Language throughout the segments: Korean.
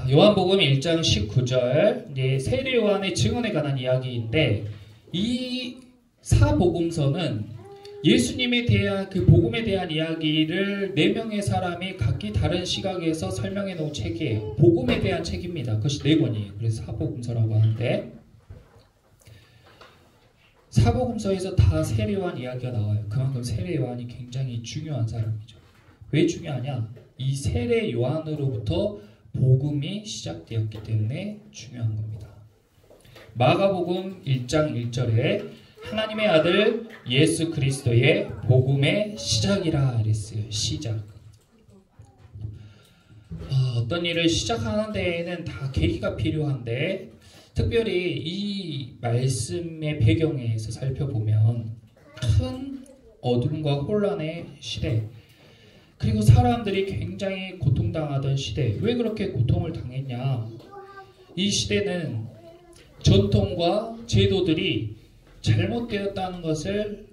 요한복음 1장 19절 세례 요한의 증언에 관한 이야기인데, 이 사복음서는 예수님에 대한 그 복음에 대한 이야기를 4명의 사람이 각기 다른 시각에서 설명해 놓은 책이에요. 복음에 대한 책입니다. 그것이 4권이에요. 그래서 사복음서라고 하는데, 사복음서에서 다 세례 요한 이야기가 나와요. 그만큼 세례 요한이 굉장히 중요한 사람이죠. 왜 중요하냐? 이 세례 요한으로부터 복음이 시작되었기 때문에 중요한 겁니다. 마가복음 1장 1절에 하나님의 아들 예수 그리스도의 복음의 시작이라 그랬어요. 시작. 어떤 일을 시작하는 데에는 다 계기가 필요한데, 특별히 이 말씀의 배경에서 살펴보면 큰 어둠과 혼란의 시대, 그리고 사람들이 굉장히 고통당하던 시대. 왜 그렇게 고통을 당했냐? 이 시대는 전통과 제도들이 잘못되었다는 것을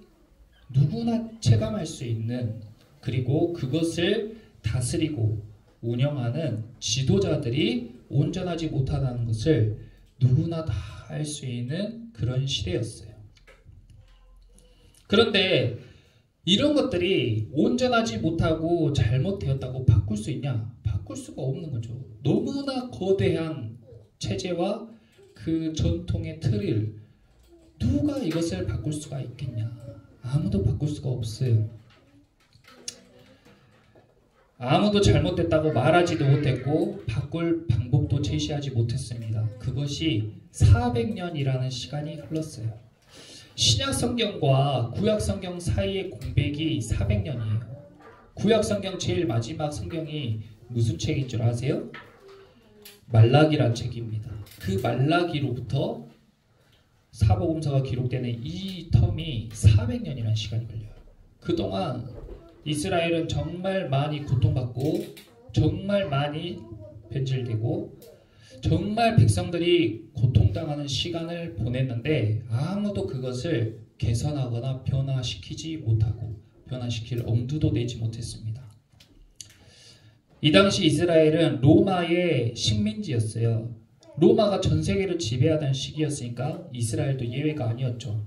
누구나 체감할 수 있는, 그리고 그것을 다스리고 운영하는 지도자들이 온전하지 못하다는 것을 누구나 다 알 수 있는 그런 시대였어요. 그런데 이런 것들이 온전하지 못하고 잘못되었다고 바꿀 수 있냐? 바꿀 수가 없는 거죠. 너무나 거대한 체제와 그 전통의 틀을 누가 이것을 바꿀 수가 있겠냐? 아무도 바꿀 수가 없어요. 아무도 잘못됐다고 말하지도 못했고 바꿀 방법도 제시하지 못했습니다. 그것이 400년이라는 시간이 흘렀어요. 신약 성경과 구약 성경 사이의 공백이 400년이에요. 구약 성경 제일 마지막 성경이 무슨 책인 줄 아세요? 말라기란 책입니다. 그 말라기로부터 사복음서가 기록되는 이 텀이 400년이라는 시간이 걸려요. 그동안 이스라엘은 정말 많이 고통받고 정말 많이 변질되고 정말 백성들이 고통당하는 시간을 보냈는데, 아무도 그것을 개선하거나 변화시키지 못하고 변화시킬 엄두도 내지 못했습니다. 이 당시 이스라엘은 로마의 식민지였어요. 로마가 전 세계를 지배하던 시기였으니까 이스라엘도 예외가 아니었죠.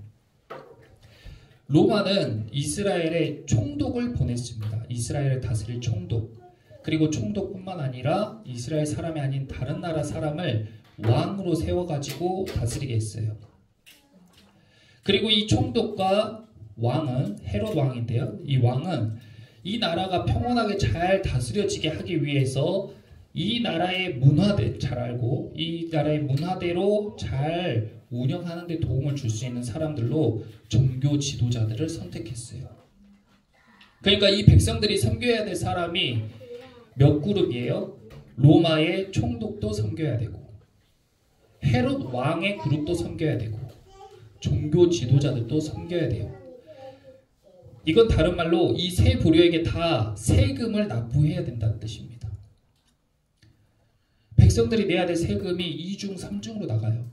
로마는 이스라엘에 총독을 보냈습니다. 이스라엘을 다스릴 총독. 그리고 총독뿐만 아니라 이스라엘 사람이 아닌 다른 나라 사람을 왕으로 세워가지고 다스리게 했어요. 그리고 이 총독과 왕은 헤롯 왕인데요. 이 왕은 이 나라가 평온하게 잘 다스려지게 하기 위해서 이 나라의 문화들 잘 알고 이 나라의 문화대로 잘 운영하는 데 도움을 줄 수 있는 사람들로 종교 지도자들을 선택했어요. 그러니까 이 백성들이 섬겨야 될 사람이 몇 그룹이에요? 로마의 총독도 섬겨야 되고, 헤롯 왕의 그룹도 섬겨야 되고, 종교 지도자들도 섬겨야 돼요. 이건 다른 말로 이 세 부류에게 다 세금을 납부해야 된다는 뜻입니다. 백성들이 내야 될 세금이 2중, 3중으로 나가요.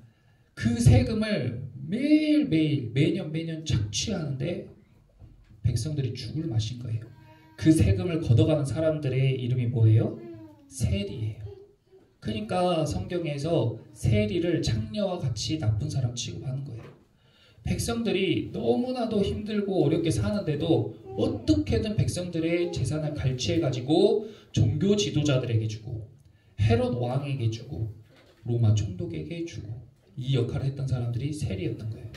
그 세금을 매일매일 매년 착취하는데 백성들이 죽을 맛인 거예요. 그 세금을 걷어가는 사람들의 이름이 뭐예요? 세리예요. 그러니까 성경에서 세리를 창녀와 같이 나쁜 사람 취급하는 거예요. 백성들이 너무나도 힘들고 어렵게 사는데도 어떻게든 백성들의 재산을 갈취해가지고 종교 지도자들에게 주고, 헤롯 왕에게 주고, 로마 총독에게 주고, 이 역할을 했던 사람들이 세리였던 거예요.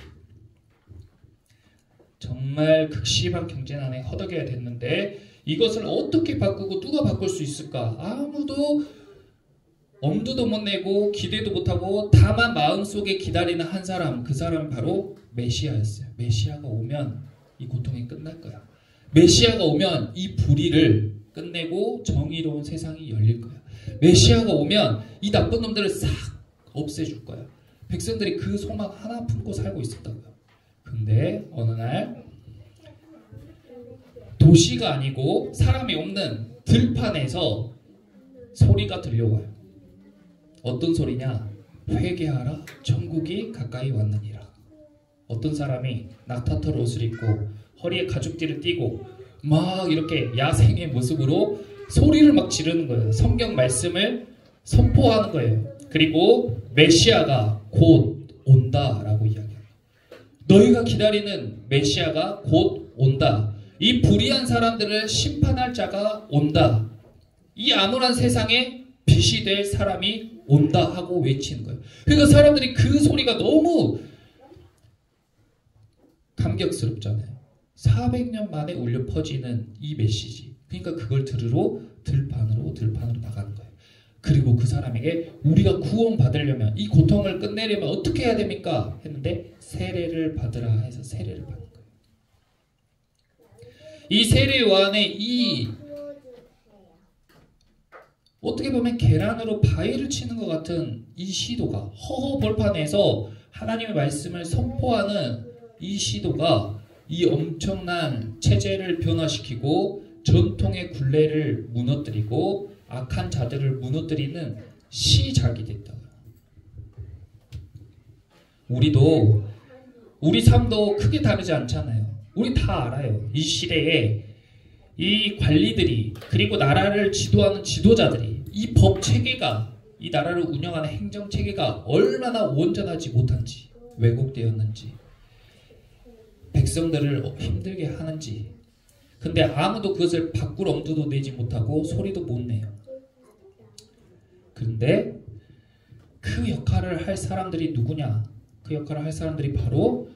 정말 극심한 경제난에 허덕여야 됐는데 이것을 어떻게 바꾸고 누가 바꿀 수 있을까? 아무도 엄두도 못 내고 기대도 못하고 다만 마음속에 기다리는 한 사람, 그 사람은 바로 메시아였어요. 메시아가 오면 이 고통이 끝날 거야. 메시아가 오면 이 불의를 끝내고 정의로운 세상이 열릴 거야. 메시아가 오면 이 나쁜 놈들을 싹 없애줄 거야. 백성들이 그 소망 하나 품고 살고 있었다고요. 근데 어느 날 도시가 아니고 사람이 없는 들판에서 소리가 들려와요. 어떤 소리냐? 회개하라, 천국이 가까이 왔느니라. 어떤 사람이 낙타털 옷을 입고 허리에 가죽띠를 띠고 막 이렇게 야생의 모습으로 소리를 막 지르는 거예요. 성경 말씀을 선포하는 거예요. 그리고 메시아가 곧 온다라고 이야기합니다. 너희가 기다리는 메시아가 곧 온다. 이 불의한 사람들을 심판할 자가 온다. 이 암울한 세상에 빛이 될 사람이 온다 하고 외치는 거예요. 그러니까 사람들이 그 소리가 너무 감격스럽잖아요. 400년 만에 울려 퍼지는 이 메시지. 그러니까 그걸 들으러 들판으로 나가는 거예요. 그리고 그 사람에게 우리가 구원받으려면, 이 고통을 끝내려면 어떻게 해야 됩니까? 했는데 세례를 받으라 해서 세례를 받는 거예요. 이 세례 요한의 이 어떻게 보면 계란으로 바위를 치는 것 같은 이 시도가, 허허벌판에서 하나님의 말씀을 선포하는 이 시도가 이 엄청난 체제를 변화시키고 전통의 굴레를 무너뜨리고 악한 자들을 무너뜨리는 시작이 됐다. 우리도 우리 삶도 크게 다르지 않잖아요. 우리 다 알아요. 이 시대에 이 관리들이, 그리고 나라를 지도하는 지도자들이, 이 법 체계가, 이 나라를 운영하는 행정 체계가 얼마나 온전하지 못한지, 왜곡되었는지, 백성들을 힘들게 하는지. 근데 아무도 그것을 바꿀 엄두도 내지 못하고 소리도 못 내요. 그런데 그 역할을 할 사람들이 누구냐? 그 역할을 할 사람들이 바로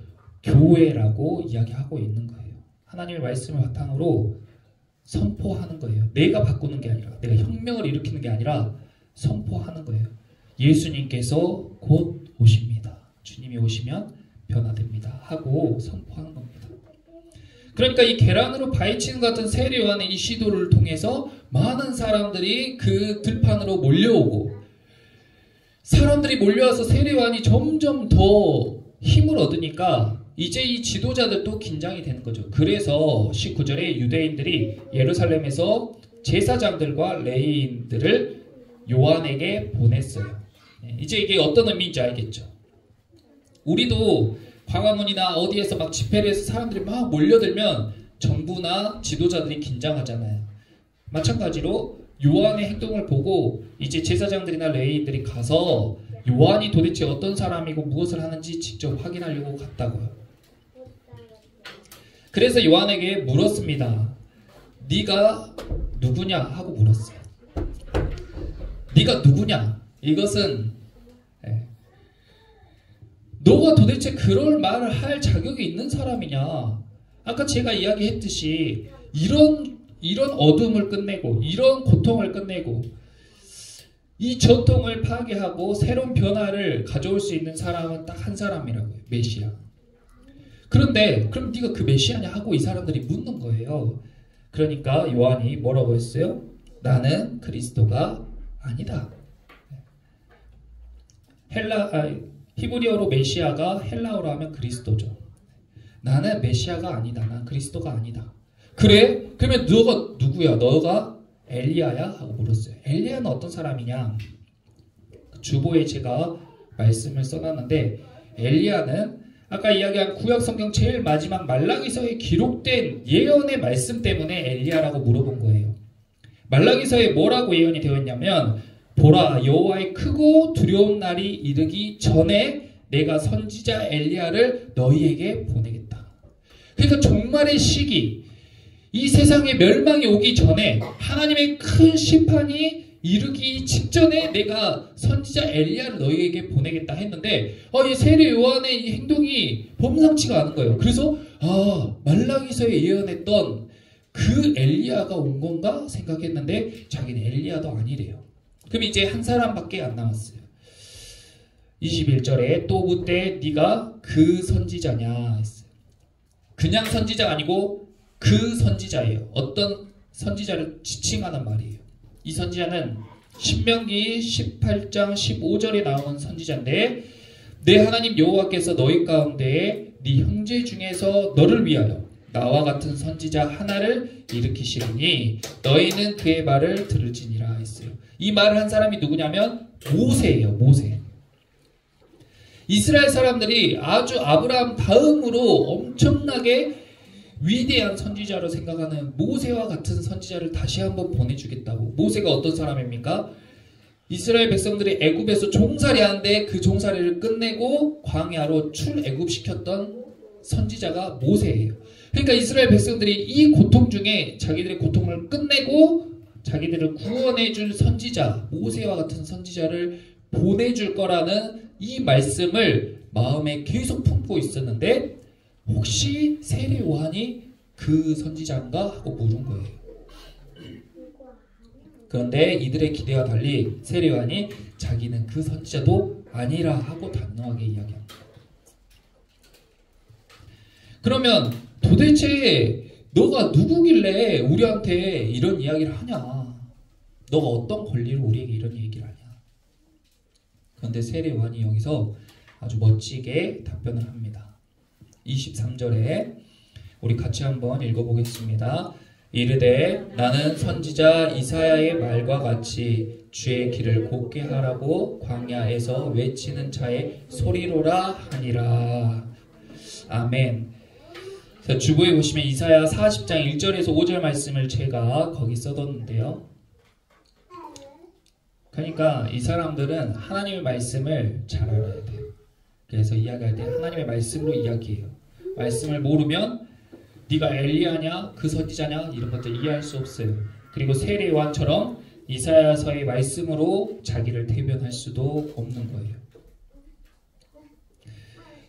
교회라고 이야기하고 있는 거예요. 하나님의 말씀을 바탕으로 선포하는 거예요. 내가 바꾸는 게 아니라, 내가 혁명을 일으키는 게 아니라 선포하는 거예요. 예수님께서 곧 오십니다. 주님이 오시면 변화됩니다. 하고 선포하는 겁니다. 그러니까 이 계란으로 바위치는 것 같은 세례 요한의 이 시도를 통해서 많은 사람들이 그 들판으로 몰려오고, 사람들이 몰려와서 세례 요한이 점점 더 힘을 얻으니까 이제 이 지도자들도 긴장이 되는 거죠. 그래서 19절에 유대인들이 예루살렘에서 제사장들과 레위인들을 요한에게 보냈어요. 이제 이게 어떤 의미인지 알겠죠? 우리도 광화문이나 어디에서 막 집회를 해서 사람들이 막 몰려들면 정부나 지도자들이 긴장하잖아요. 마찬가지로 요한의 행동을 보고 이제 제사장들이나 레위인들이 가서 요한이 도대체 어떤 사람이고 무엇을 하는지 직접 확인하려고 갔다고요. 그래서 요한에게 물었습니다. 네가 누구냐 하고 물었어요. 네가 누구냐? 이것은 너가 도대체 그럴 말을 할 자격이 있는 사람이냐? 아까 제가 이야기했듯이 이런 어둠을 끝내고, 이런 고통을 끝내고, 이 전통을 파괴하고 새로운 변화를 가져올 수 있는 사람은 딱 한 사람이라고요. 메시아. 그런데 그럼 네가 그 메시아냐 하고 이 사람들이 묻는 거예요. 그러니까 요한이 뭐라고 했어요? 나는 그리스도가 아니다. 히브리어로 메시아가 헬라어로 하면 그리스도죠. 나는 메시아가 아니다. 난 그리스도가 아니다. 그래? 그러면 너가 누구야? 너가 엘리야야? 하고 물었어요. 엘리야는 어떤 사람이냐? 주보에 제가 말씀을 써놨는데, 엘리야는 아까 이야기한 구약 성경 제일 마지막 말라기서에 기록된 예언의 말씀 때문에 엘리야라고 물어본 거예요. 말라기서에 뭐라고 예언이 되어 있냐면, 보라, 여호와의 크고 두려운 날이 이르기 전에 내가 선지자 엘리야를 너희에게 보내겠다. 그러니까 종말의 시기, 이 세상의 멸망이 오기 전에, 하나님의 큰 심판이 이르기 직전에 내가 선지자 엘리야를 너희에게 보내겠다 했는데, 이 세례 요한의 이 행동이 범상치가 않은 거예요. 그래서 말라기서에 예언했던 그 엘리야가 온 건가 생각했는데 자기는 엘리야도 아니래요. 그럼 이제 한 사람밖에 안 남았어요. 21절에 또 묻되 네가 그 선지자냐 했어요. 그냥 선지자가 아니고 그 선지자예요. 어떤 선지자를 지칭하는 말이에요. 이 선지자는 신명기 18장 15절에 나오는 선지자인데, 내 하나님 여호와께서 너희 가운데에 네 형제 중에서 너를 위하여 나와 같은 선지자 하나를 일으키시리니 너희는 그의 말을 들을지니라 했어요. 이 말을 한 사람이 누구냐면 모세예요. 모세. 이스라엘 사람들이 아주 아브라함 다음으로 엄청나게 위대한 선지자로 생각하는 모세와 같은 선지자를 다시 한번 보내주겠다고. 모세가 어떤 사람입니까? 이스라엘 백성들이 애굽에서 종살이 하는데 그 종살이를 끝내고 광야로 출애굽시켰던 선지자가 모세예요. 그러니까 이스라엘 백성들이 이 고통 중에 자기들의 고통을 끝내고 자기들을 구원해줄 선지자, 모세와 같은 선지자를 보내줄 거라는 이 말씀을 마음에 계속 품고 있었는데 혹시 세례 요한이 그 선지자인가 하고 물은 거예요. 그런데 이들의 기대와 달리 세례 요한이 자기는 그 선지자도 아니라 하고 단호하게 이야기합니다. 그러면 도대체 너가 누구길래 우리한테 이런 이야기를 하냐? 너가 어떤 권리로 우리에게 이런 얘기를 하냐? 그런데 세례 요한이 여기서 아주 멋지게 답변을 합니다. 23절에 우리 같이 한번 읽어보겠습니다. 이르되 나는 선지자 이사야의 말과 같이 주의 길을 곧게 하라고 광야에서 외치는 자의 소리로라 하니라. 아멘. 주보에 보시면 이사야 40장 1절에서 5절 말씀을 제가 거기 써뒀는데요. 그러니까 이 사람들은 하나님의 말씀을 잘 알아야 돼요. 그래서 이야기할 때 하나님의 말씀으로 이야기해요. 말씀을 모르면 네가 엘리야냐 그 선지자냐 이런 것들 이해할 수 없어요. 그리고 세례 요한처럼 이사야서의 말씀으로 자기를 대변할 수도 없는 거예요.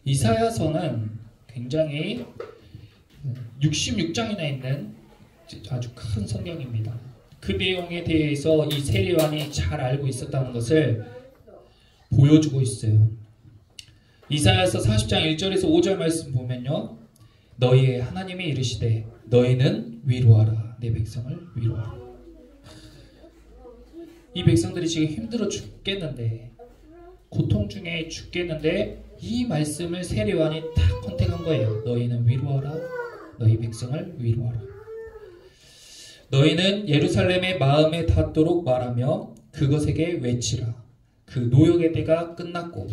이사야서는 굉장히 66장이나 있는 아주 큰 성경입니다. 그 내용에 대해서 이 세례 요한이 잘 알고 있었다는 것을 보여주고 있어요. 이사야서 40장 1절에서 5절 말씀 보면요. 너희의 하나님이 이르시되 너희는 위로하라. 내 백성을 위로하라. 이 백성들이 지금 힘들어 죽겠는데 고통 중에 죽겠는데 이 말씀을 세례 요한이 딱 컨택한 거예요. 너희는 위로하라. 너희 백성을 위로하라. 너희는 예루살렘의 마음에 닿도록 말하며 그것에게 외치라. 그 노역의 때가 끝났고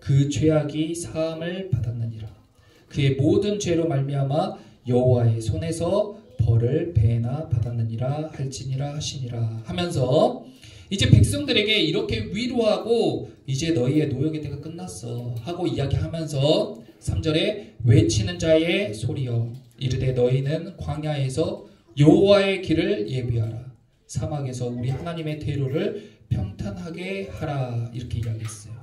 그 죄악이 사함을 받았느니라. 그의 모든 죄로 말미암아 여호와의 손에서 벌을 배나 받았느니라 할지니라 하시니라 하면서 이제 백성들에게 이렇게 위로하고 이제 너희의 노역의 때가 끝났어 하고 이야기하면서 3절에 외치는 자의 소리여 이르되 너희는 광야에서 여호와의 길을 예비하라. 사막에서 우리 하나님의 대로를 평탄하게 하라. 이렇게 이야기했어요.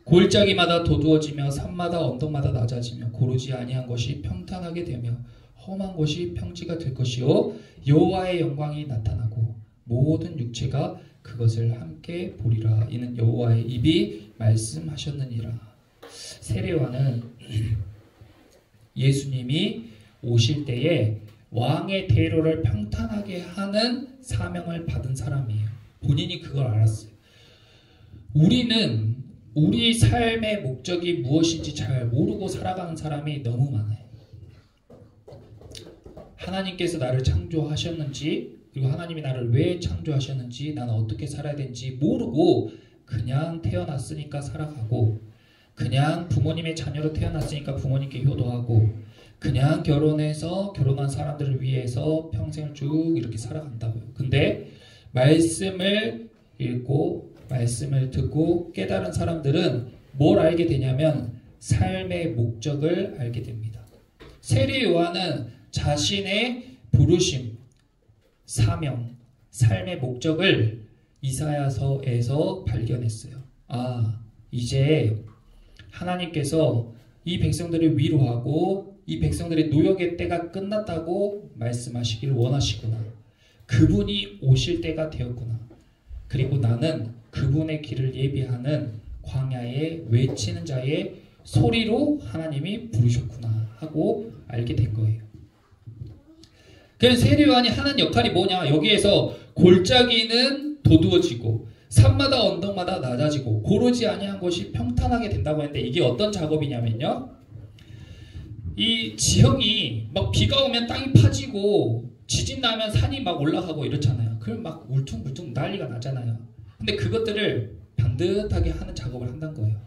골짜기마다 도두어지며 산마다 언덕마다 낮아지며 고르지 아니한 것이 평탄하게 되며 험한 곳이 평지가 될 것이요 여호와의 영광이 나타나고 모든 육체가 그것을 함께 보리라. 이는 여호와의 입이 말씀하셨느니라. 세례 요한은 예수님이 오실 때에 왕의 대로를 평탄하게 하는 사명을 받은 사람이에요. 본인이 그걸 알았어요. 우리는 우리 삶의 목적이 무엇인지 잘 모르고 살아가는 사람이 너무 많아요. 하나님께서 나를 창조하셨는지 그리고 하나님이 나를 왜 창조하셨는지 나는 어떻게 살아야 되는지 모르고 그냥 태어났으니까 살아가고 그냥 부모님의 자녀로 태어났으니까 부모님께 효도하고 그냥 결혼해서 결혼한 사람들을 위해서 평생을 쭉 이렇게 살아간다고요. 근데 말씀을 읽고 말씀을 듣고 깨달은 사람들은 뭘 알게 되냐면 삶의 목적을 알게 됩니다. 세례 요한은 자신의 부르심, 사명, 삶의 목적을 이사야서에서 발견했어요. 아, 이제 하나님께서 이 백성들을 위로하고 이 백성들의 노역의 때가 끝났다고 말씀하시길 원하시구나. 그분이 오실 때가 되었구나. 그리고 나는 그분의 길을 예비하는 광야에 외치는 자의 소리로 하나님이 부르셨구나 하고 알게 된 거예요. 그래서 세례 요한이 하는 역할이 뭐냐? 여기에서 골짜기는 도두어지고 산마다 언덕마다 낮아지고 고르지 아니한 것이 평탄하게 된다고 했는데 이게 어떤 작업이냐면요. 이 지형이 막 비가 오면 땅이 파지고 지진 나면 산이 막 올라가고 이렇잖아요. 그럼 막 울퉁불퉁 난리가 나잖아요. 근데 그것들을 반듯하게 하는 작업을 한다는 거예요.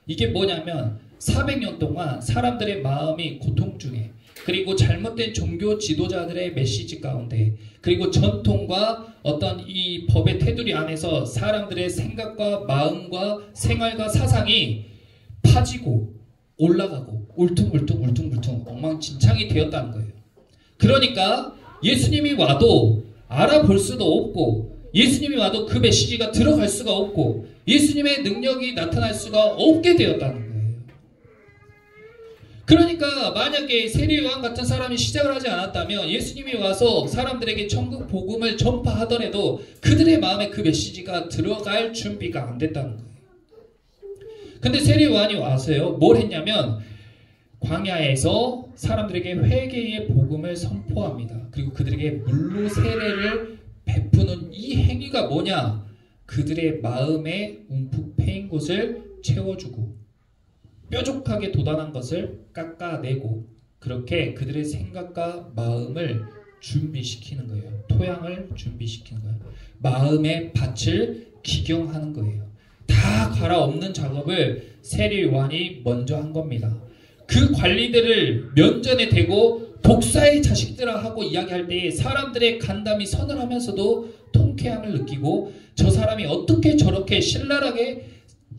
이게 뭐냐면 400년 동안 사람들의 마음이 고통 중에 그리고 잘못된 종교 지도자들의 메시지 가운데, 그리고 전통과 어떤 이 법의 테두리 안에서 사람들의 생각과 마음과 생활과 사상이 파지고 올라가고 울퉁불퉁 엉망진창이 되었다는 거예요. 그러니까 예수님이 와도 알아볼 수도 없고, 예수님이 와도 그 메시지가 들어갈 수가 없고, 예수님의 능력이 나타날 수가 없게 되었다는 거예요. 그러니까 만약에 세례 요한 같은 사람이 시작을 하지 않았다면 예수님이 와서 사람들에게 천국 복음을 전파하더라도 그들의 마음에 그 메시지가 들어갈 준비가 안 됐다는 거예요. 근데 세례 요한이 와서요, 뭘 했냐면 광야에서 사람들에게 회개의 복음을 선포합니다. 그리고 그들에게 물로 세례를 베푸는 이 행위가 뭐냐? 그들의 마음에 움푹 패인 곳을 채워주고 뾰족하게 돋아난 것을 깎아내고, 그렇게 그들의 생각과 마음을 준비시키는 거예요. 토양을 준비시키는 거예요. 마음의 밭을 기경하는 거예요. 다 갈아엎는 작업을 세례 요한이 먼저 한 겁니다. 그 관리들을 면전에 대고 독사의 자식들아 하고 이야기할 때에 사람들의 간담이 서늘하면서도 통쾌함을 느끼고, 저 사람이 어떻게 저렇게 신랄하게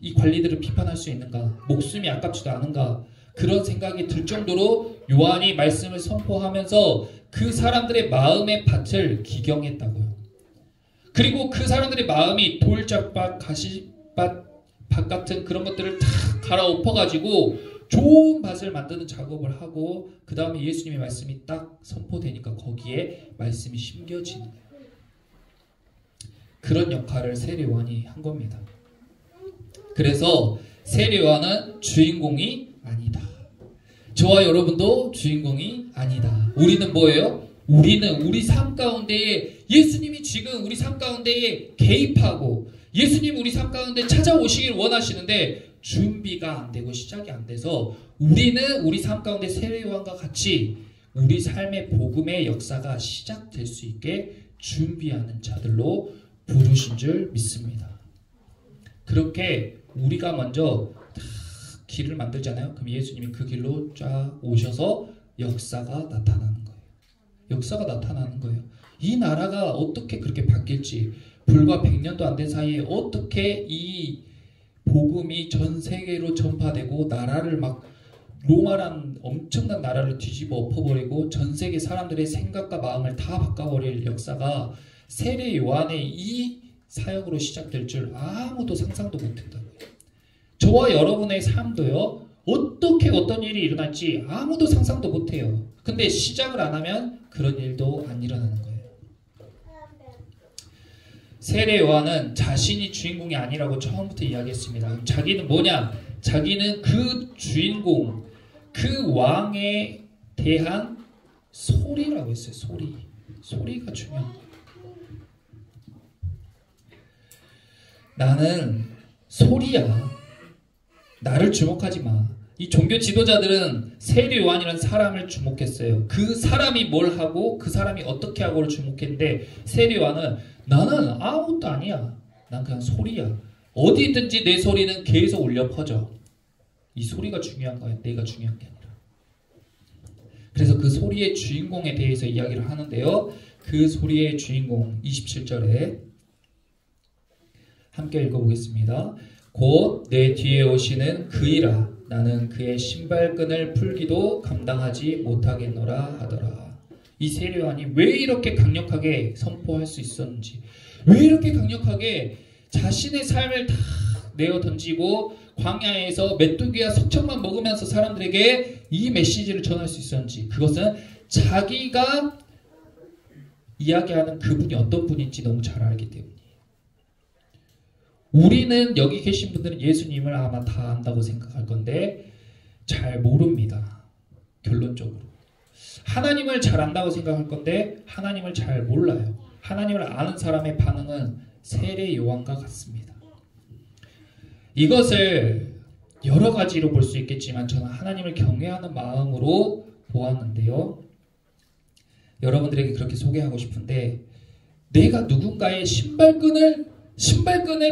이 관리들을 비판할 수 있는가, 목숨이 아깝지도 않은가, 그런 생각이 들 정도로 요한이 말씀을 선포하면서 그 사람들의 마음의 밭을 기경했다고요. 그리고 그 사람들의 마음이 돌짝밭, 가시밭 같은 그런 것들을 다 갈아엎어가지고 좋은 밭을 만드는 작업을 하고, 그 다음에 예수님의 말씀이 딱 선포되니까 거기에 말씀이 심겨지는 거예요. 그런 역할을 세례 요한이 한 겁니다. 그래서 세례 요한은 주인공이 아니다. 저와 여러분도 주인공이 아니다. 우리는 뭐예요? 우리는 우리 삶 가운데에 예수님이 지금 우리 삶 가운데에 개입하고 예수님 우리 삶 가운데 찾아오시길 원하시는데 준비가 안 되고 시작이 안 돼서 우리는 우리 삶 가운데 세례 요한과 같이 우리 삶의 복음의 역사가 시작될 수 있게 준비하는 자들로 부르신 줄 믿습니다. 그렇게 우리가 먼저 길을 만들잖아요. 그럼 예수님이 그 길로 쫙 오셔서 역사가 나타나는 거예요. 역사가 나타나는 거예요. 이 나라가 어떻게 그렇게 바뀔지, 불과 100년도 안 된 사이에 어떻게 이 복음이 전 세계로 전파되고 나라를 막 로마란 엄청난 나라를 뒤집어 엎어버리고 전 세계 사람들의 생각과 마음을 다 바꿔버릴 역사가 세례 요한의 이 사역으로 시작될 줄 아무도 상상도 못했다고요. 저와 여러분의 삶도요, 어떻게 어떤 일이 일어날지 아무도 상상도 못해요. 근데 시작을 안 하면 그런 일도 안 일어나는 거예요. 세례 요한은 자신이 주인공이 아니라고 처음부터 이야기했습니다. 자기는 뭐냐? 자기는 그 주인공, 그 왕에 대한 소리라고 했어요. 소리가 중요한 거예요. 나는 소리야. 나를 주목하지 마. 이 종교 지도자들은 세례 요한이라는 사람을 주목했어요. 그 사람이 뭘 하고 그 사람이 어떻게 하고를 주목했는데, 세례 요한은 나는 아무것도 아니야. 난 그냥 소리야. 어디든지 내 소리는 계속 울려 퍼져. 이 소리가 중요한 거야. 내가 중요한 게 아니라. 그래서 그 소리의 주인공에 대해서 이야기를 하는데요. 그 소리의 주인공 27절에 함께 읽어보겠습니다. 곧 내 뒤에 오시는 그이라. 나는 그의 신발끈을 풀기도 감당하지 못하겠노라 하더라. 이 세례 요한이 왜 이렇게 강력하게 선포할 수 있었는지, 왜 이렇게 강력하게 자신의 삶을 다 내어 던지고 광야에서 메뚜기와 석청만 먹으면서 사람들에게 이 메시지를 전할 수 있었는지, 그것은 자기가 이야기하는 그분이 어떤 분인지 너무 잘 알기 때문이에요. 우리는 여기 계신 분들은 예수님을 아마 다 안다고 생각할 건데 잘 모릅니다. 결론적으로. 하나님을 잘 안다고 생각할 건데 하나님을 잘 몰라요. 하나님을 아는 사람의 반응은 세례 요한과 같습니다. 이것을 여러 가지로 볼 수 있겠지만 저는 하나님을 경외하는 마음으로 보았는데요. 여러분들에게 그렇게 소개하고 싶은데, 내가 누군가의 신발끈을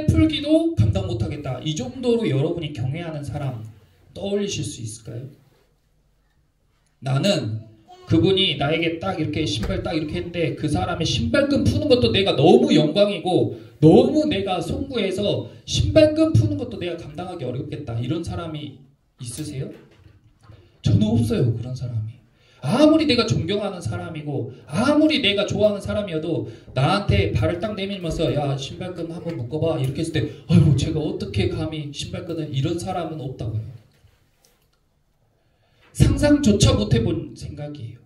풀기도 감당 못하겠다. 이 정도로 여러분이 경외하는 사람 떠올리실 수 있을까요? 나는 그분이 나에게 딱 이렇게 신발 딱 이렇게 했는데 그 사람의 신발끈 푸는 것도 내가 너무 영광이고 너무 내가 송구해서 신발끈 푸는 것도 내가 감당하기 어렵겠다. 이런 사람이 있으세요? 저는 없어요. 그런 사람이. 아무리 내가 존경하는 사람이고 아무리 내가 좋아하는 사람이어도 나한테 발을 딱 내밀면서 야 신발끈 한번 묶어봐 이렇게 했을 때 아이고 제가 어떻게 감히 신발끈을 이런 사람은 없다고요. 상상조차 못해본 생각이에요.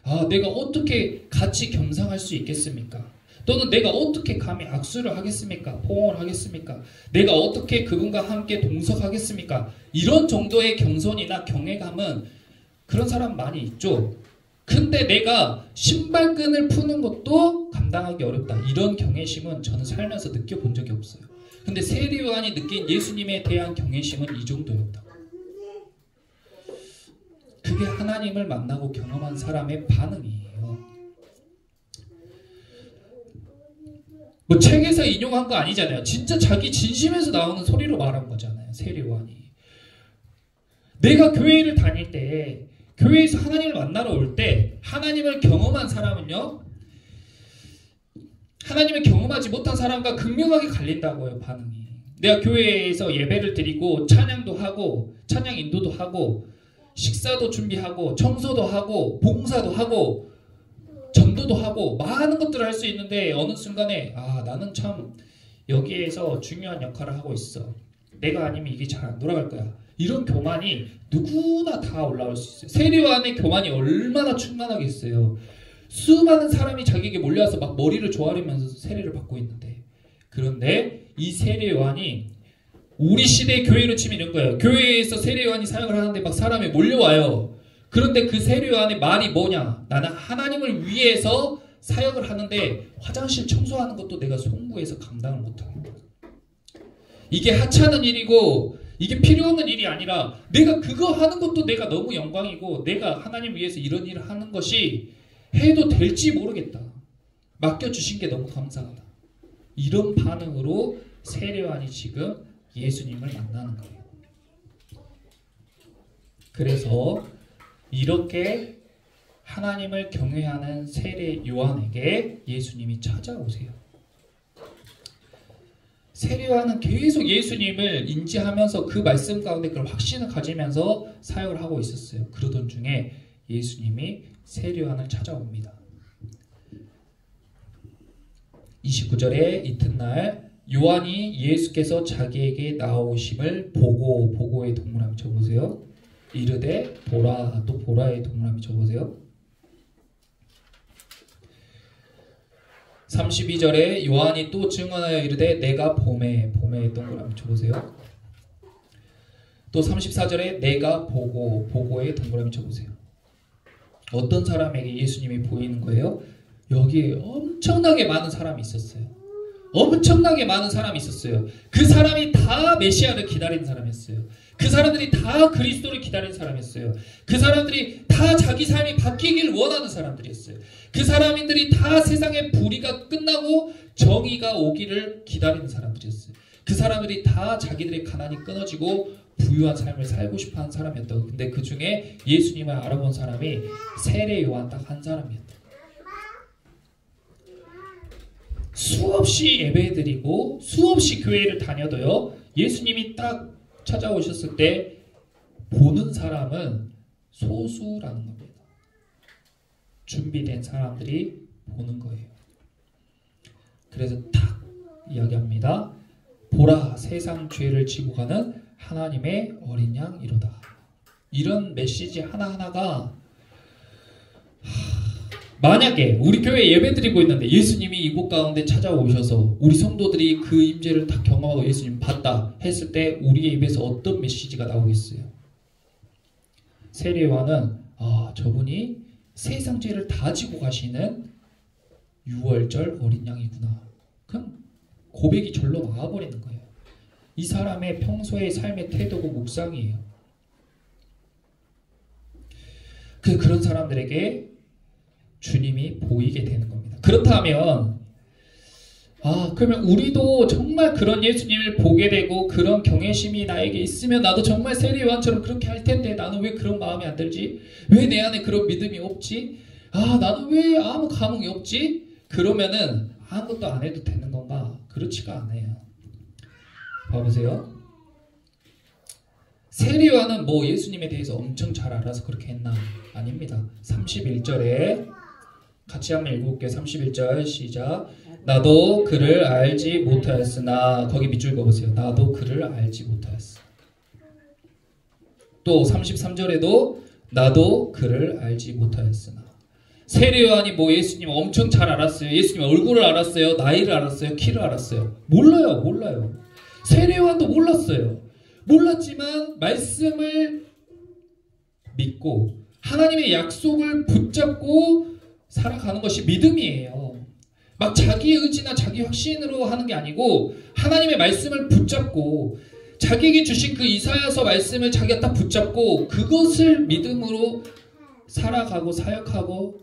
아 내가 어떻게 같이 겸상할 수 있겠습니까? 또는 내가 어떻게 감히 악수를 하겠습니까? 포옹을 하겠습니까? 내가 어떻게 그분과 함께 동석하겠습니까? 이런 정도의 겸손이나 경외감은 그런 사람 많이 있죠. 근데 내가 신발끈을 푸는 것도 감당하기 어렵다. 이런 경외심은 저는 살면서 느껴본 적이 없어요. 근데 세례 요한이 느낀 예수님에 대한 경외심은 이 정도였다. 그게 하나님을 만나고 경험한 사람의 반응이에요. 뭐 책에서 인용한 거 아니잖아요. 진짜 자기 진심에서 나오는 소리로 말한 거잖아요. 세례 요한이. 내가 교회를 다닐 때 교회에서 하나님을 만나러 올 때 하나님을 경험한 사람은요. 하나님을 경험하지 못한 사람과 극명하게 갈린다고요. 반응이. 내가 교회에서 예배를 드리고 찬양도 하고 찬양 인도도 하고 식사도 준비하고 청소도 하고 봉사도 하고 전도도 하고 많은 것들을 할 수 있는데 어느 순간에 아 나는 참 여기에서 중요한 역할을 하고 있어. 내가 아니면 이게 잘 안 돌아갈 거야. 이런 교만이 누구나 다 올라올 수 있어요. 세례 요한의 교만이 얼마나 충만하겠어요. 수많은 사람이 자기에게 몰려와서 막 머리를 조아리면서 세례를 받고 있는데 그런데 이 세례 요한이 우리 시대의 교회로 치면 이런 거예요. 교회에서 세례 요한이 사역을 하는데 막 사람이 몰려와요. 그런데 그 세례 요한의 말이 뭐냐? 나는 하나님을 위해서 사역을 하는데 화장실 청소하는 것도 내가 송구해서 감당을 못하는 거야. 이게 하찮은 일이고 이게 필요 없는 일이 아니라 내가 그거 하는 것도 내가 너무 영광이고 내가 하나님 위해서 이런 일을 하는 것이 해도 될지 모르겠다. 맡겨주신 게 너무 감사하다. 이런 반응으로 세례 요한이 지금 예수님을 만나는 거예요. 그래서 이렇게 하나님을 경외하는 세례 요한에게 예수님이 찾아오세요. 세례 요한은 계속 예수님을 인지하면서 그 말씀 가운데 그런 확신을 가지면서 사역을 하고 있었어요. 그러던 중에 예수님이 세례 요한을 찾아옵니다. 29절에 이튿날 요한이 예수께서 자기에게 나오심을 보고 보고의 동물함 쳐보세요. 이르되 보라 또 보라의 동물함 쳐보세요. 32절에 요한이 또 증언하여 이르되 내가 봄에 동그라미 쳐보세요. 또 34절에 내가 보고의 동그라미 쳐보세요. 어떤 사람에게 예수님이 보이는 거예요? 여기에 엄청나게 많은 사람이 있었어요. 엄청나게 많은 사람이 있었어요. 그 사람이 다 메시아를 기다리는 사람이었어요. 그 사람들이 다 그리스도를 기다리는 사람이었어요. 그 사람들이 다 자기 삶이 바뀌길 원하는 사람들이었어요. 그 사람들이 다 세상의 불의가 끝나고 정의가 오기를 기다리는 사람들이었어요. 그 사람들이 다 자기들의 가난이 끊어지고 부유한 삶을 살고 싶어하는 사람이었다고. 근데 그 중에 예수님을 알아본 사람이 세례 요한 딱 한 사람이었다. 수없이 예배드리고 수없이 교회를 다녀도요. 예수님이 딱 찾아오셨을 때 보는 사람은 소수라는 겁니다. 준비된 사람들이 보는 거예요. 그래서 딱 이야기합니다. 보라 세상 죄를 지고 가는 하나님의 어린 양이로다. 이런 메시지 하나하나가 만약에 우리 교회 예배드리고 있는데 예수님이 이곳 가운데 찾아오셔서 우리 성도들이 그 임재를 다 경험하고 예수님 봤다 했을 때 우리의 입에서 어떤 메시지가 나오겠어요? 세례 요한은 저분이 세상 죄를 다 지고 가시는 유월절 어린 양이구나. 그럼 고백이 절로 나와버리는 거예요. 이 사람의 평소의 삶의 태도고 묵상이에요. 그런 사람들에게 주님이 보이게 되는 겁니다. 그렇다면 그러면 우리도 정말 그런 예수님을 보게 되고 그런 경외심이 나에게 있으면 나도 정말 세례요한처럼 그렇게 할 텐데 나는 왜 그런 마음이 안 들지? 왜 내 안에 그런 믿음이 없지? 나는 왜 아무 감흥이 없지? 그러면은 아무것도 안 해도 되는 건가? 그렇지가 않아요. 봐보세요. 세례요한은 뭐 예수님에 대해서 엄청 잘 알아서 그렇게 했나? 아닙니다. 31절에 같이 한번 읽어볼게요. 31절 시작. 나도 그를 알지 못하였으나, 거기 밑줄 그어보세요. 나도 그를 알지 못하였어. 또 33절에도 나도 그를 알지 못하였으나. 세례요한이 뭐 예수님 엄청 잘 알았어요? 예수님 얼굴을 알았어요? 나이를 알았어요? 키를 알았어요? 몰라요. 세례요한도 몰랐어요. 몰랐지만 말씀을 믿고 하나님의 약속을 붙잡고 살아가는 것이 믿음이에요. 막 자기 의지나 자기 확신으로 하는 게 아니고 하나님의 말씀을 붙잡고 자기에게 주신 그 이사야서 말씀을 자기가 딱 붙잡고 그것을 믿음으로 살아가고 사역하고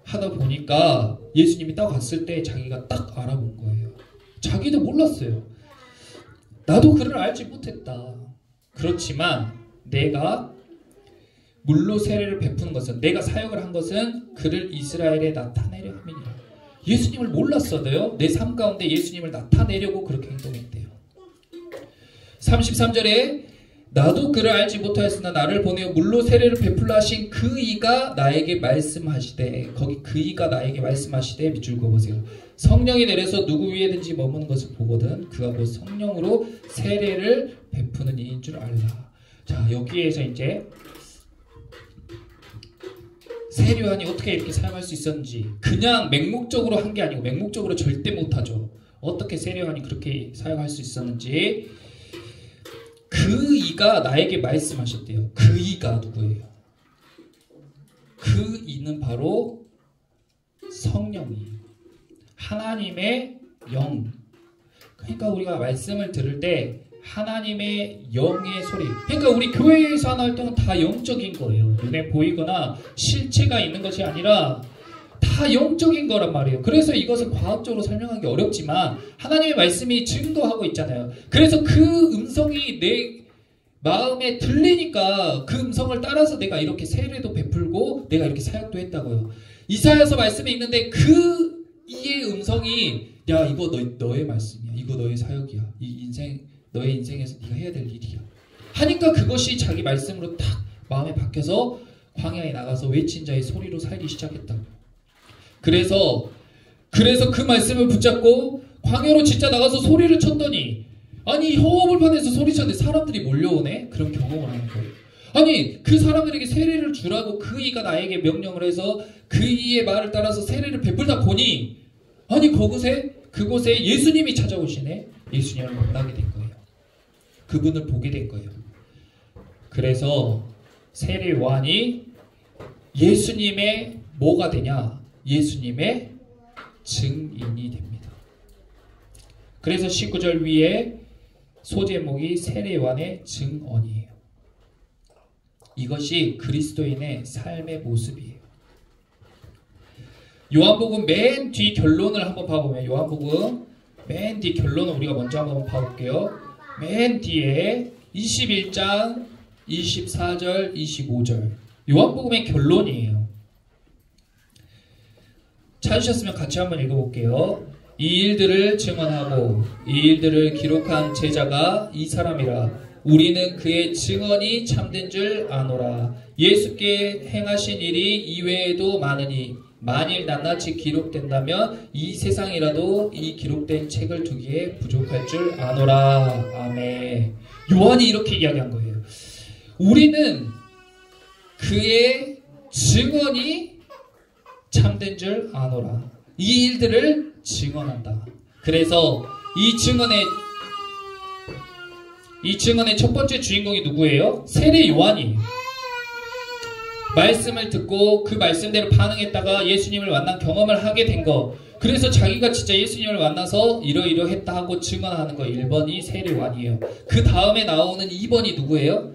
하다 보니까 예수님이 딱 왔을 때 자기가 딱 알아본 거예요. 자기도 몰랐어요. 나도 그를 알지 못했다. 그렇지만 내가 물로 세례를 베푸는 것은, 내가 사역을 한 것은 그를 이스라엘에 나타내려 함이니라. 예수님을 몰랐어도요, 내 삶 가운데 예수님을 나타내려고 그렇게 행동했대요. 33절에 나도 그를 알지 못하였으나 나를 보내어 물로 세례를 베풀라 하신 그 이가 나에게 말씀하시되, 거기 그 이가 나에게 말씀하시되 밑줄 그어보세요. 성령이 내려서 누구 위에든지 머무는 것을 보거든 그가 곧 성령으로 세례를 베푸는 이인 줄 알라. 자, 여기에서 이제 세례요한이 어떻게 이렇게 사용할 수 있었는지, 그냥 맹목적으로 한 게 아니고, 맹목적으로 절대 못하죠. 어떻게 세례요한이 그렇게 사용할 수 있었는지, 그 이가 나에게 말씀하셨대요. 그 이가 누구예요? 그 이는 바로 성령이에요. 하나님의 영. 그러니까 우리가 말씀을 들을 때 하나님의 영의 소리. 그러니까 우리 교회에서 하는 활동은 다 영적인 거예요. 눈에 보이거나 실체가 있는 것이 아니라 다 영적인 거란 말이에요. 그래서 이것을 과학적으로 설명하기 어렵지만 하나님의 말씀이 증거하고 있잖아요. 그래서 그 음성이 내 마음에 들리니까 그 음성을 따라서 내가 이렇게 세례도 베풀고 내가 이렇게 사역도 했다고요. 이사야서 말씀에 있는데 그 이의 음성이, 야, 이거 너의 말씀이야. 이거 너의 사역이야. 너의 인생에서 네가 해야 될 일이야. 하니까 그것이 자기 말씀으로 딱 마음에 박혀서 광야에 나가서 외친 자의 소리로 살기 시작했다. 그래서 그 말씀을 붙잡고 광야로 진짜 나가서 소리를 쳤더니, 아니 허허벌판에서 소리쳤는데 사람들이 몰려오네? 그런 경험을 하는 거예요. 아니 그 사람들에게 세례를 주라고 그 이가 나에게 명령을 해서 그 이의 말을 따라서 세례를 베풀다 보니, 아니 그곳에 예수님이 찾아오시네. 예수님을 만나게 된 거예요. 그분을 보게 된 거예요. 그래서 세례요한이 예수님의 뭐가 되냐? 예수님의 증인이 됩니다. 그래서 19절 위에 소제목이 세례요한의 증언이에요. 이것이 그리스도인의 삶의 모습이에요. 요한복음 맨 뒤 결론을 한번 봐보면, 요한복음 맨 뒤 결론을 우리가 먼저 한번 봐볼게요. 맨 뒤에 21장 24절 25절 요한복음의 결론이에요. 찾으셨으면 같이 한번 읽어볼게요. 이 일들을 증언하고 이 일들을 기록한 제자가 이 사람이라. 우리는 그의 증언이 참된 줄 아노라. 예수께 행하신 일이 이외에도 많으니 만일 낱낱이 기록된다면 이 세상이라도 이 기록된 책을 두기에 부족할 줄 아노라. 아멘. 요한이 이렇게 이야기한 거예요. 우리는 그의 증언이 참된 줄 아노라. 이 일들을 증언한다. 그래서 이 증언의 첫 번째 주인공이 누구예요? 세례 요한이에요. 말씀을 듣고 그 말씀대로 반응했다가 예수님을 만난 경험을 하게 된 거. 그래서 자기가 진짜 예수님을 만나서 이러이러했다 하고 증언하는 거. 1번이 세례 요한이에요. 그 다음에 나오는 2번이 누구예요?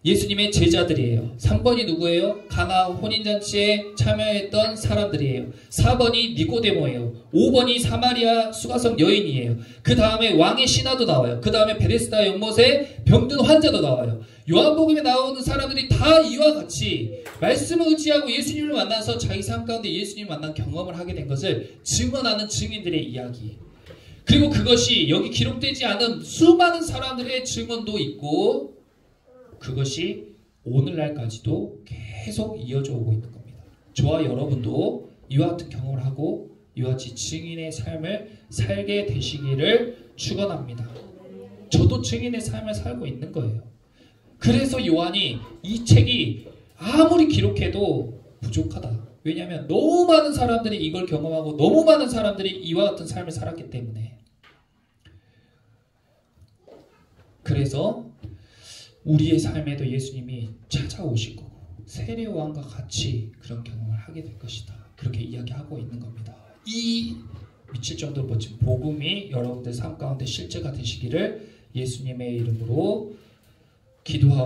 예수님의 제자들이에요. 3번이 누구예요? 가나 혼인잔치에 참여했던 사람들이에요. 4번이 니고데모예요. 5번이 사마리아 수가성 여인이에요. 그 다음에 왕의 신하도 나와요. 그 다음에 베데스다 연못에 병든 환자도 나와요. 요한복음에 나오는 사람들이 다 이와 같이 말씀을 의지하고 예수님을 만나서 자기 삶 가운데 예수님을 만난 경험을 하게 된 것을 증언하는 증인들의 이야기. 그리고 그것이 여기 기록되지 않은 수많은 사람들의 증언도 있고 그것이 오늘날까지도 계속 이어져 오고 있는 겁니다. 저와 여러분도 이와 같은 경험을 하고 이와 같이 증인의 삶을 살게 되시기를 축원합니다. 저도 증인의 삶을 살고 있는 거예요. 그래서 요한이 이 책이 아무리 기록해도 부족하다. 왜냐하면 너무 많은 사람들이 이걸 경험하고 너무 많은 사람들이 이와 같은 삶을 살았기 때문에. 그래서 우리의 삶에도 예수님이 찾아오실 거고 세례요한과 같이 그런 경험을 하게 될 것이다. 그렇게 이야기하고 있는 겁니다. 이 미칠 정도로 멋진 복음이 여러분들 삶 가운데 실제가 되시기를 예수님의 이름으로 기도하고